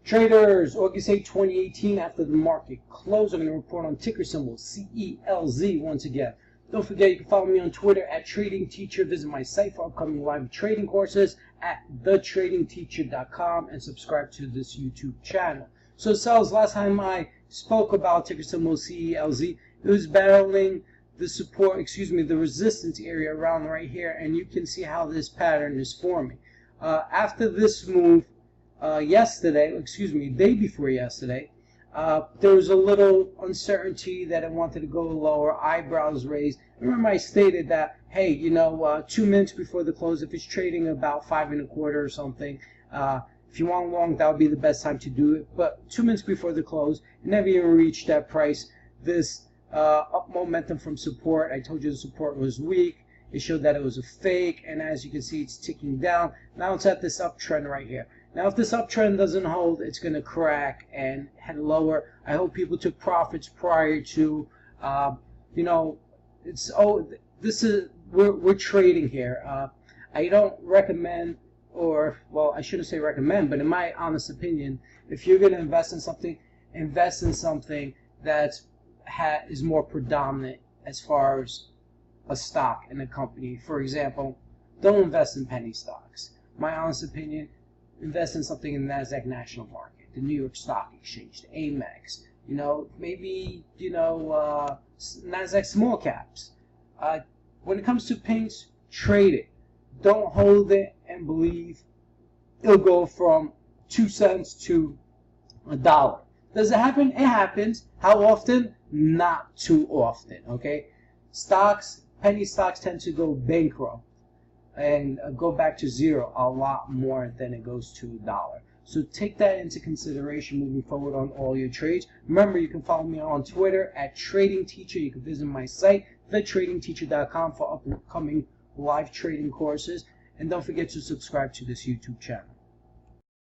Traders, August 8, 2018, after the market closed, I'm going to report on ticker symbol CELZ once again. Don't forget, you can follow me on Twitter at Trading Teacher. Visit my site for upcoming live trading courses at thetradingteacher.com and subscribe to this YouTube channel. So CELZ, last time I spoke about ticker symbol CELZ, it was battling the support, the resistance area around right here, and you can see how this pattern is forming. After this move, day before yesterday, there was a little uncertainty that it wanted to go lower, eyebrows raised. Remember I stated that, hey, 2 minutes before the close, if it's trading about 5.25 or something, if you want long, that would be the best time to do it. But 2 minutes before the close, it never even reached that price. This up momentum from support, I told you the support was weak. It showed that it was a fake, and as you can see, it's ticking down. Now it's at this uptrend right here. Now, if this uptrend doesn't hold, it's going to crack and head lower. I hope people took profits prior to, we're trading here. I don't recommend, I shouldn't say recommend, but in my honest opinion, if you're going to invest in something that is more predominant as far as a stock in a company. For example, don't invest in penny stocks. My honest opinion, invest in something in the NASDAQ National Market, the New York Stock Exchange, the AMEX, maybe, NASDAQ small caps. When it comes to pinks, trade it. Don't hold it and believe it'll go from 2 cents to $1. Does it happen? It happens. How often? Not too often, okay? Penny stocks tend to go bankrupt and go back to zero a lot more than it goes to $1. So take that into consideration moving forward on all your trades. Remember, you can follow me on Twitter at Trading Teacher. You can visit my site, thetradingteacher.com, for upcoming live trading courses. And don't forget to subscribe to this YouTube channel.